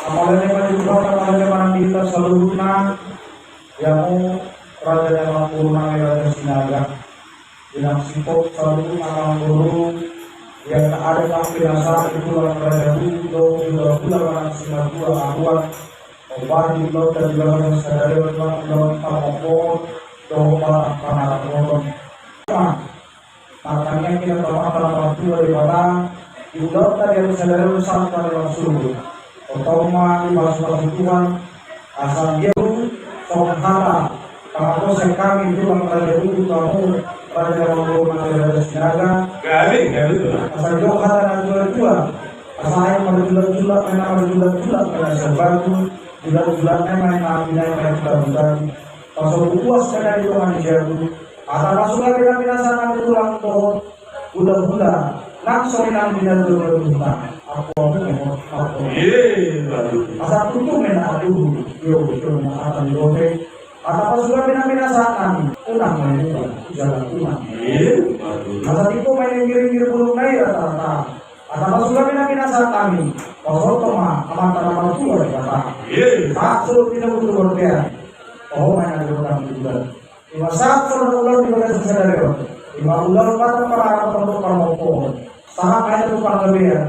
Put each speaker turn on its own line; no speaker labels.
Apalagi juga apalagi mana kita seluruhnya yang raja yang purna raja sinaga yang sipok selalu akan guru yang ada yang binasa itu dalam raja itu juga bulan sinaga akuan obat itu dan juga yang sadari dalam apapun doa karena apapun makanya kita tahu apa daripada ibadah tadi yang sadari sampai langsung otomatis masuk Tuhan asal dia sohara kalau sekami itu yang raja itu kamu raja raja sinaga
Galing
asal johara dan jual asal yang berjulat-julat memang berjulat-julat pada sebatu julat-julatnya main amina yang kita pasal puas karena itu manusia itu asal masuklah kita binasaan itu langsung bulan-bulan langsung yang tidak berbulan aku asal tutup menak dulu yo akan dirote atau sudah binasaan ulang main jalan ulang asal itu main giring-giring burung naik rata-rata atau sudah binasaan kami kalau toma aman-aman itu ada kata tak suruh tidak butuh berbiaya oh main ada orang juga lima saat sudah ulang juga selesai dari lima ulang pada para untuk para mokok sangat banyak tukang lebihan